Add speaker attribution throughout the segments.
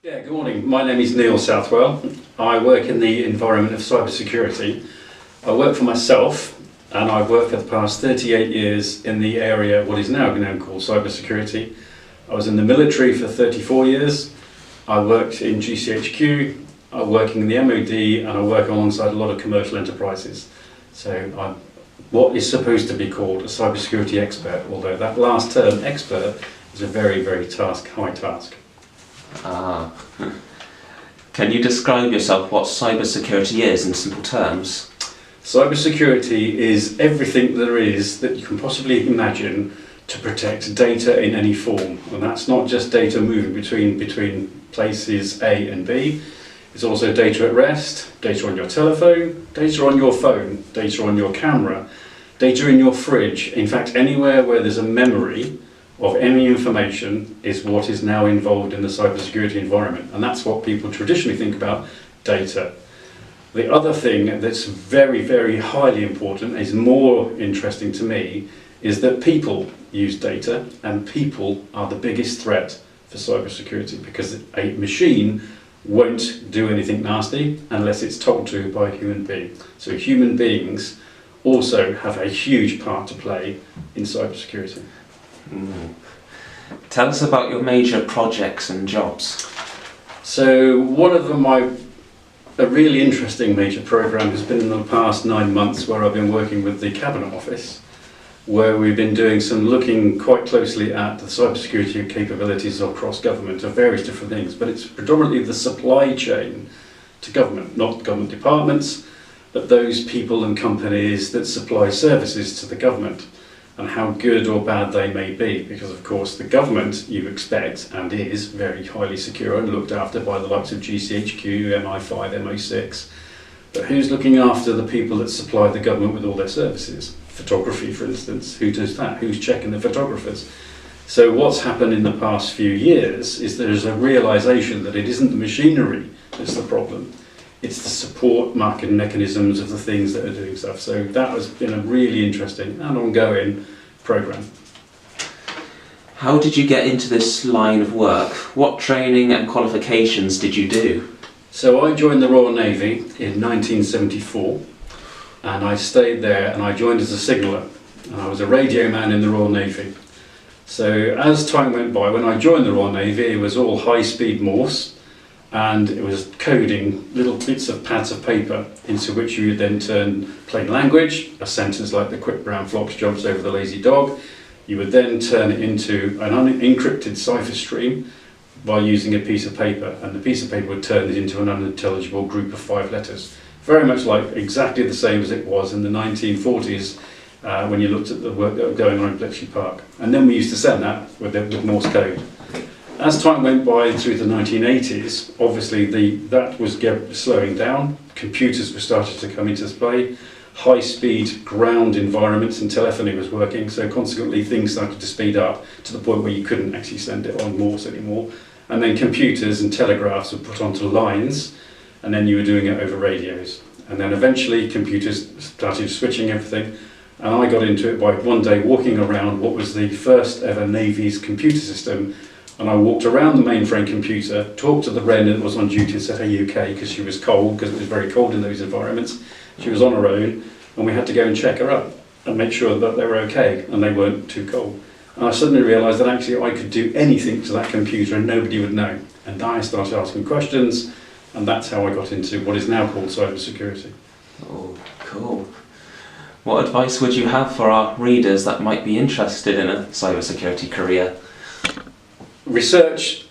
Speaker 1: Yeah, good morning. My name is Neil Southwell. I work in the environment of cybersecurity. I work for myself, and I've worked for the past 38 years in the area of what is now called cybersecurity. I was in the military for 34 years. I worked in GCHQ, I'm working in the MOD, and I work alongside a lot of commercial enterprises. So I'm what is supposed to be called a cybersecurity expert, although that last term, expert, is a very, very high task.
Speaker 2: Ah. Can you describe yourself what cybersecurity is in simple terms?
Speaker 1: Cybersecurity is everything there is that you can possibly imagine to protect data in any form. And that's not just data moving between places A and B. It's also data at rest, data on your telephone, data on your phone, data on your camera, data in your fridge. In fact, anywhere where there's a memory of any information is what is now involved in the cybersecurity environment. And that's what people traditionally think about data. The other thing that's very, very highly important, is more interesting to me, is that people use data, and people are the biggest threat for cybersecurity, because a machine won't do anything nasty unless it's told to by a human being. So human beings also have a huge part to play in cybersecurity.
Speaker 2: Tell us about your major projects and jobs.
Speaker 1: So one of them, a really interesting major program has been in the past 9 months, where I've been working with the Cabinet Office, where we've been doing looking quite closely at the cybersecurity capabilities across government of various different things, but it's predominantly the supply chain to government, not government departments, but those people and companies that supply services to the government, and how good or bad they may be, because of course the government, you expect, and is very highly secure and looked after by the likes of GCHQ, MI5, MO6, but who's looking after the people that supply the government with all their services? Photography, for instance, who does that? Who's checking the photographers? So what's happened in the past few years is there's a realisation that it isn't the machinery that's the problem, it's the support market mechanisms of the things that are doing stuff. So that has been a really interesting and ongoing programme.
Speaker 2: How did you get into this line of work? What training and qualifications did you do?
Speaker 1: So I joined the Royal Navy in 1974, and I stayed there, and I joined as a signaller, and I was a radio man in the Royal Navy. So as time went by, when I joined the Royal Navy, it was all high-speed Morse, and it was coding little bits of pads of paper into which you would then turn plain language, a sentence like the quick brown fox jumps over the lazy dog. You would then turn it into an unencrypted cipher stream by using a piece of paper, and the piece of paper would turn it into an unintelligible group of 5 letters. Very much like exactly the same as it was in the 1940s when you looked at the work that was going on in Bletchley Park. And then we used to send that with Morse code. As time went by through the 1980s, obviously that was slowing down. Computers were starting to come into play. High-speed ground environments and telephony was working, so consequently things started to speed up to the point where you couldn't actually send it on Morse anymore. And then computers and telegraphs were put onto lines, and then you were doing it over radios. And then eventually computers started switching everything, and I got into it by one day walking around what was the first ever Navy's computer system. And I walked around the mainframe computer, talked to the Wren that was on duty and said, "Are you okay?" because she was cold, because it was very cold in those environments. She was on her own, and we had to go and check her up and make sure that they were okay and they weren't too cold. And I suddenly realised that actually I could do anything to that computer and nobody would know. And I started asking questions, and that's how I got into what is now called cybersecurity.
Speaker 2: Oh, cool. What advice would you have for our readers that might be interested in a cybersecurity career?
Speaker 1: Research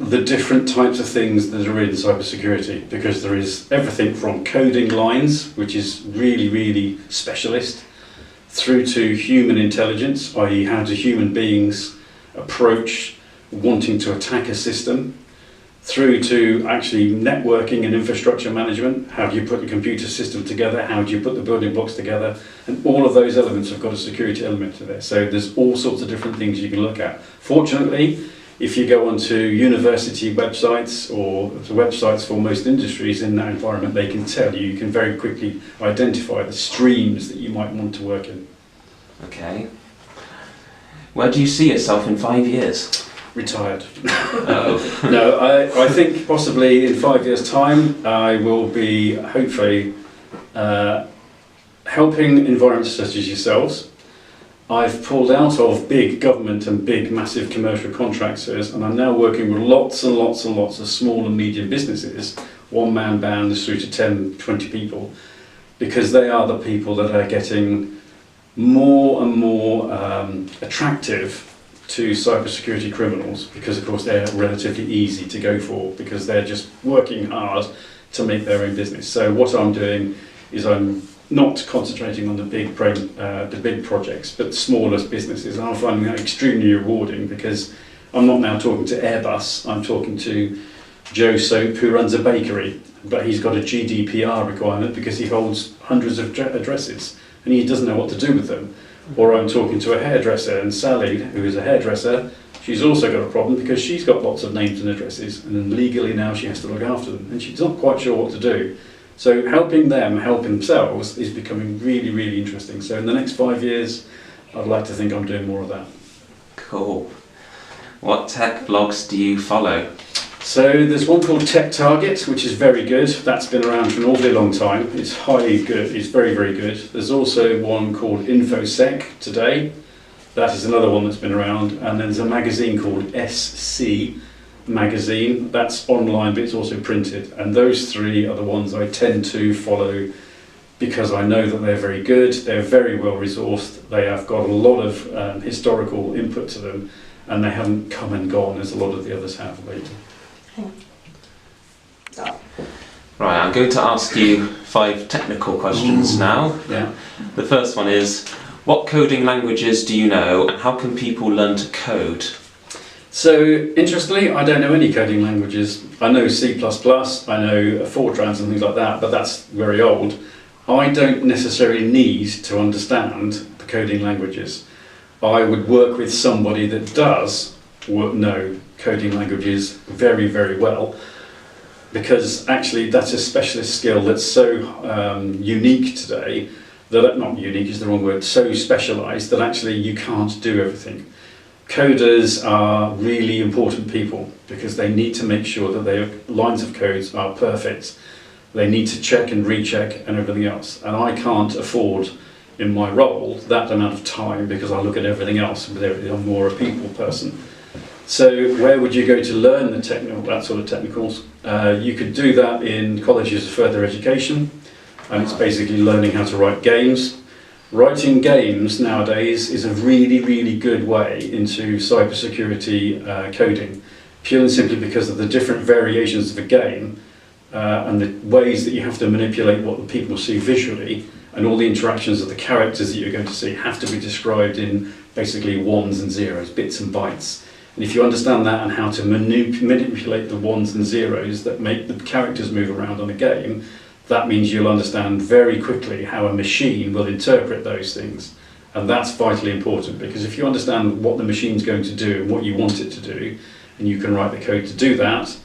Speaker 1: the different types of things that are in cybersecurity, because there is everything from coding lines, which is really, really specialist, through to human intelligence, i.e. how do human beings approach wanting to attack a system, through to actually networking and infrastructure management. How do you put the computer system together? How do you put the building blocks together? And all of those elements have got a security element to there. So there's all sorts of different things you can look at. Fortunately, if you go onto university websites or the websites for most industries in that environment, they can tell you, you can very quickly identify the streams that you might want to work in.
Speaker 2: Okay. Where do you see yourself in 5 years?
Speaker 1: retired.
Speaker 2: Oh.
Speaker 1: No, I think possibly in 5 years' time I will be hopefully helping environments such as yourselves. I've pulled out of big government and big massive commercial contractors, and I'm now working with lots and lots and lots of small and medium businesses, one-man bands through to 10, 20 people, because they are the people that are getting more and more attractive to cybersecurity criminals, because of course they're relatively easy to go for, because they're just working hard to make their own business. So what I'm doing is I'm not concentrating on the big projects, but smaller businesses, and I'm finding that extremely rewarding, because I'm not now talking to Airbus, I'm talking to Joe Soap, who runs a bakery, but he's got a GDPR requirement because he holds hundreds of addresses and he doesn't know what to do with them. Or I'm talking to a hairdresser, and Sally, who is a hairdresser, she's also got a problem because she's got lots of names and addresses, and then legally now she has to look after them, and she's not quite sure what to do. So helping them help themselves is becoming really, really interesting. So in the next 5 years, I'd like to think I'm doing more of that.
Speaker 2: Cool. What tech blogs do you follow?
Speaker 1: So there's one called Tech Target, which is very good. That's been around for an awfully long time. It's highly good. It's very, very good. There's also one called InfoSec Today. That is another one that's been around. And then there's a magazine called SC Magazine. That's online, but it's also printed. And those three are the ones I tend to follow because I know that they're very good. They're very well resourced. They have got a lot of historical input to them, and they haven't come and gone as a lot of the others have lately.
Speaker 2: Right, I'm going to ask you 5 technical questions now.
Speaker 1: Yeah.
Speaker 2: The first one is, what coding languages do you know, and how can people learn to code?
Speaker 1: So, interestingly, I don't know any coding languages. I know C++, I know Fortran and things like that, but that's very old. I don't necessarily need to understand the coding languages. I would work with somebody that does know coding languages very, very well, because actually that's a specialist skill that's so unique today, that, not unique is the wrong word, so specialised that actually you can't do everything. Coders are really important people because they need to make sure that their lines of codes are perfect. They need to check and recheck and everything else. And I can't afford, in my role, that amount of time because I look at everything else. I'm more a people person. So where would you go to learn that sort of technicals? You could do that in colleges of further education, and it's basically learning how to write games. Writing games nowadays is a really, really good way into cybersecurity coding, purely and simply because of the different variations of a game and the ways that you have to manipulate what the people see visually, and all the interactions of the characters that you're going to see have to be described in basically ones and zeros, bits and bytes. And if you understand that and how to manipulate the ones and zeros that make the characters move around on a game, that means you'll understand very quickly how a machine will interpret those things. And that's vitally important, because if you understand what the machine's going to do and what you want it to do, and you can write the code to do that,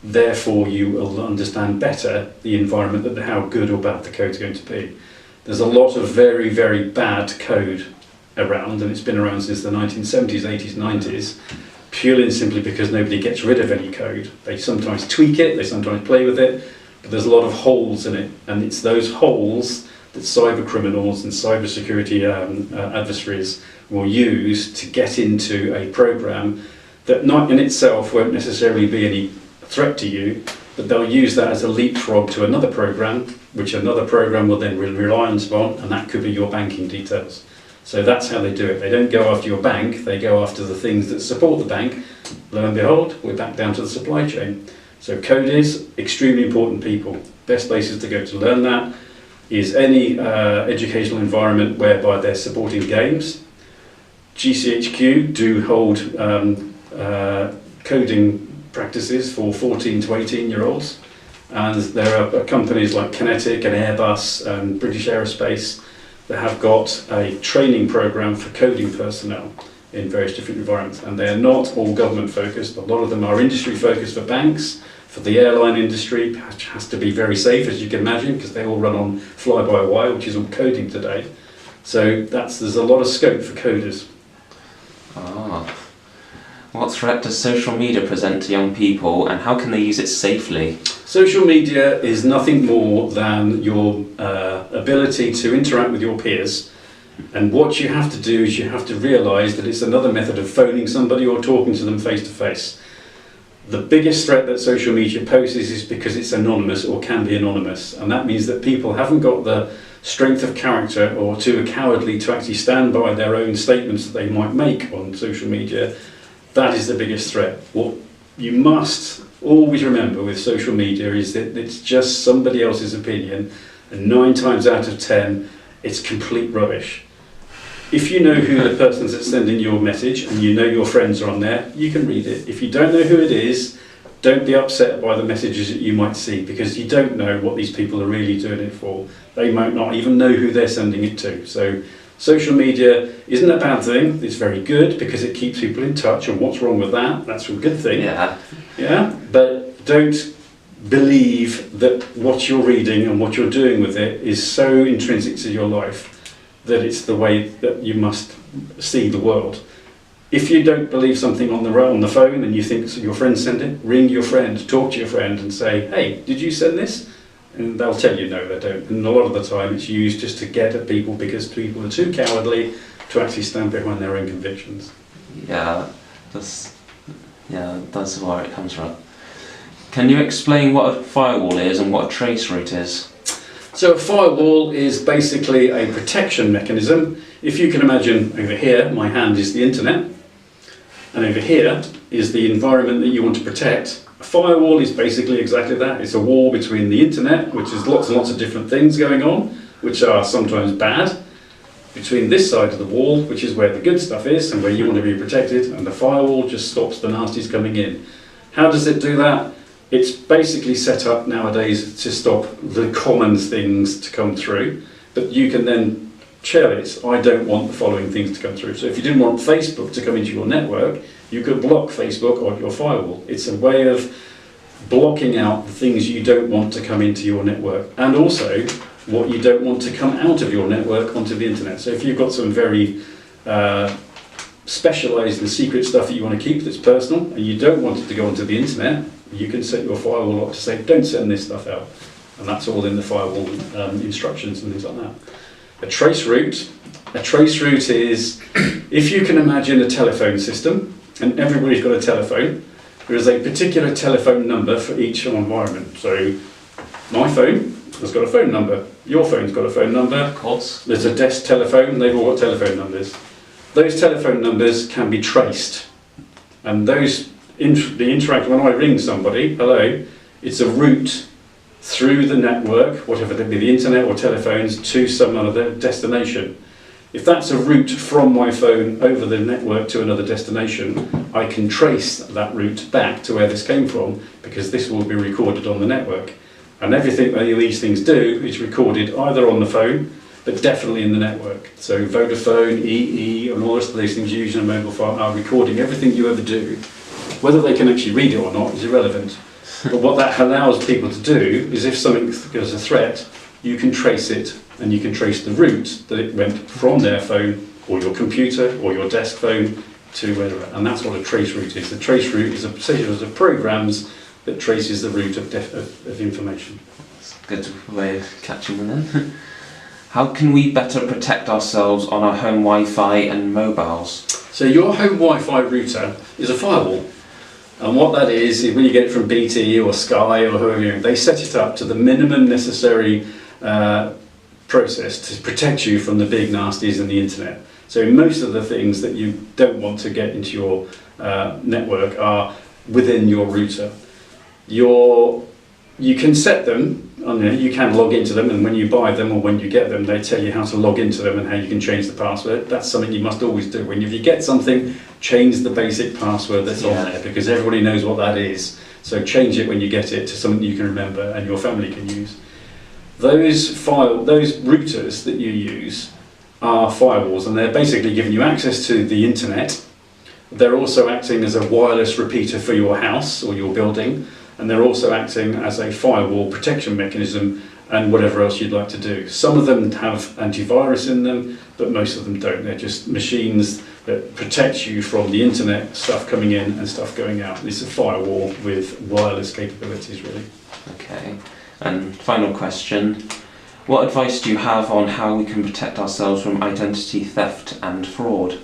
Speaker 1: therefore you will understand better the environment, that how good or bad the code's going to be. There's a lot of very, very bad code around, and it's been around since the 1970s, 80s, 90s, purely and simply because nobody gets rid of any code. They sometimes tweak it, they sometimes play with it, but there's a lot of holes in it, and it's those holes that cyber criminals and cybersecurity adversaries will use to get into a program that not in itself won't necessarily be any threat to you, but they'll use that as a leapfrog to another program, which another program will then rely on, and that could be your banking details. So that's how they do it. They don't go after your bank, they go after the things that support the bank. Lo and behold, we're back down to the supply chain. So coders, extremely important people. Best places to go to learn that is any educational environment whereby they're supporting games. GCHQ do hold coding practices for 14 to 18-year-olds. And there are companies like Kinetic and Airbus and British Aerospace that have got a training program for coding personnel in various different environments, and they're not all government focused. A lot of them are industry focused for banks, for the airline industry, which has to be very safe, as you can imagine, because they all run on fly-by-wire, which is all coding today. So there's a lot of scope for coders.
Speaker 2: Ah. What threat does social media present to young people, and how can they use it safely?
Speaker 1: Social media is nothing more than your ability to interact with your peers. And what you have to do is you have to realise that it's another method of phoning somebody or talking to them face to face. The biggest threat that social media poses is because it's anonymous or can be anonymous. And that means that people haven't got the strength of character or too cowardly to actually stand by their own statements that they might make on social media. That is the biggest threat. What you must always remember with social media is that it's just somebody else's opinion, and 9 times out of 10 it's complete rubbish. If you know who the person that's sending your message and you know your friends are on there, you can read it. If you don't know who it is, don't be upset by the messages that you might see, because you don't know what these people are really doing it for. They might not even know who they're sending it to. So social media isn't a bad thing. It's very good because it keeps people in touch, and what's wrong with that? That's a good thing. Yeah, but don't believe that what you're reading and what you're doing with it is so intrinsic to your life that it's the way that you must see the world. If you don't believe something on the phone and you think your friend sent it, ring your friend, talk to your friend and say, hey, did you send this? And they'll tell you no, they don't. And a lot of the time it's used just to get at people because people are too cowardly to actually stand behind their own convictions.
Speaker 2: Yeah, that's where it comes from. Can you explain what a firewall is and what a trace route is?
Speaker 1: So a firewall is basically a protection mechanism. If you can imagine, over here, my hand is the internet, and over here is the environment that you want to protect. A firewall is basically exactly that. It's a wall between the internet, which is lots and lots of different things going on, which are sometimes bad, between this side of the wall, which is where the good stuff is and where you want to be protected, and the firewall just stops the nasties coming in. How does it do that? It's basically set up nowadays to stop the common things to come through, but you can then tell it, I don't want the following things to come through. So if you didn't want Facebook to come into your network, you could block Facebook on your firewall. It's a way of blocking out the things you don't want to come into your network, and also what you don't want to come out of your network onto the internet. So if you've got some very specialised and secret stuff that you want to keep that's personal and you don't want it to go onto the internet, you can set your firewall up to say don't send this stuff out, and that's all in the firewall instructions and things like that. A trace route is, if you can imagine a telephone system and everybody's got a telephone, there is a particular telephone number for each environment. So my phone has got a phone number, your phone's got a phone number,
Speaker 2: Of course.
Speaker 1: there's a desk telephone, they've all got telephone numbers. Those telephone numbers can be traced, and those the interact when I ring somebody, hello, it's a route through the network, whatever it be, the internet or telephones, to some other destination. If that's a route from my phone over the network to another destination, I can trace that route back to where this came from, because this will be recorded on the network. And everything that these things do is recorded either on the phone, but definitely in the network. So Vodafone, EE, and all the rest of these things using a mobile phone are recording everything you ever do. Whether they can actually read it or not is irrelevant. But what that allows people to do is, if something goes a threat, you can trace it, and you can trace the route that it went from their phone or your computer or your desk phone to wherever. And that's what a trace route is. The trace route is a series of programs that traces the route of information.
Speaker 2: That's a good way of catching them in. How can we better protect ourselves on our home Wi-Fi and mobiles?
Speaker 1: So your home Wi-Fi router is a firewall. And what that is when you get it from BT or Sky or whoever, they set it up to the minimum necessary process to protect you from the big nasties and the internet. So most of the things that you don't want to get into your network are within your router. You can set them, you can log into them, and when you buy them or when you get them, they tell you how to log into them and how you can change the password. That's something you must always do. If you get something, change the basic password that's on there, because everybody knows what that is. So change it when you get it to something you can remember and your family can use. Those routers that you use are firewalls, and they're basically giving you access to the internet. They're also acting as a wireless repeater for your house or your building, and they're also acting as a firewall protection mechanism and whatever else you'd like to do. Some of them have antivirus in them, but most of them don't. They're just machines that protects you from the internet stuff coming in and stuff going out. It's a firewall with wireless capabilities, really.
Speaker 2: Okay. And final question. What advice do you have on how we can protect ourselves from identity theft and fraud?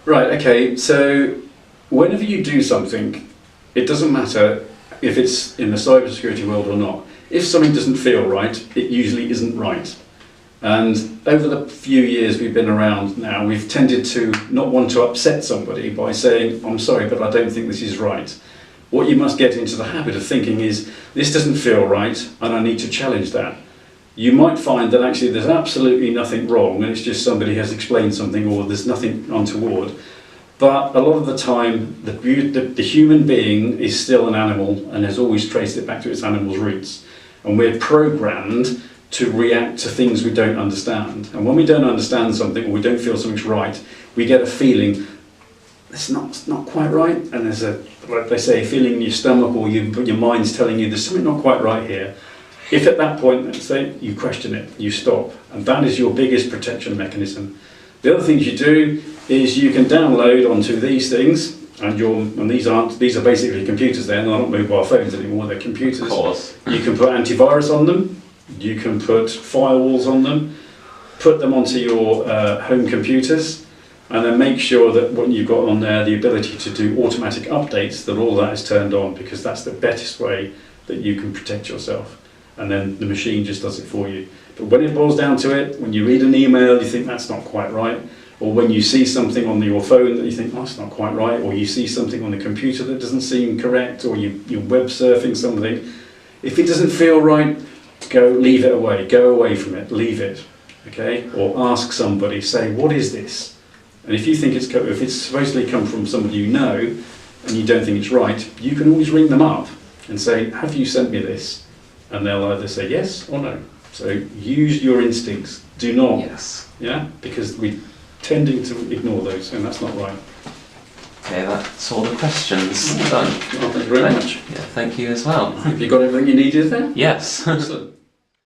Speaker 1: Right, okay, so whenever you do something, it doesn't matter if it's in the cybersecurity world or not. If something doesn't feel right, it usually isn't right. And over the few years we've been around now, we've tended to not want to upset somebody by saying, I'm sorry, but I don't think this is right. What you must get into the habit of thinking is, this doesn't feel right, and I need to challenge that. You might find that actually there's absolutely nothing wrong, and it's just somebody has explained something, or there's nothing untoward. But a lot of the time, the human being is still an animal and has always traced it back to its animal's roots. And we're programmed to react to things we don't understand. And when we don't understand something, or we don't feel something's right, we get a feeling, it's not quite right. And there's a, like they say, a feeling in your stomach, or your mind's telling you there's something not quite right here. If at that point, let's say, you question it, you stop. And that is your biggest protection mechanism. The other things you do is you can download onto these things, and these are basically computers. They're not mobile phones anymore, they're computers.
Speaker 2: Of course.
Speaker 1: You can put antivirus on them, you can put firewalls on them, put them onto your home computers, and then make sure that when you've got on there the ability to do automatic updates, that all that is turned on, because that's the best way that you can protect yourself. And then the machine just does it for you. But when it boils down to it, when you read an email, you think that's not quite right, or when you see something on your phone that you think, oh, that's not quite right, or you see something on the computer that doesn't seem correct, or you're web surfing something, if it doesn't feel right, leave it away, go away from it, leave it, okay? Or ask somebody, say, what is this? And if you think if it's supposedly come from somebody you know, and you don't think it's right, you can always ring them up and say, have you sent me this? And they'll either say yes or no. So use your instincts. Do not.
Speaker 2: Yes.
Speaker 1: Yeah? Because we're tending to ignore those, and that's not right.
Speaker 2: Okay, that's all the questions done.
Speaker 1: Well, thank you very much.
Speaker 2: Yeah, thank you as well.
Speaker 1: Have you got everything you needed there?
Speaker 2: Yes.
Speaker 1: Excellent.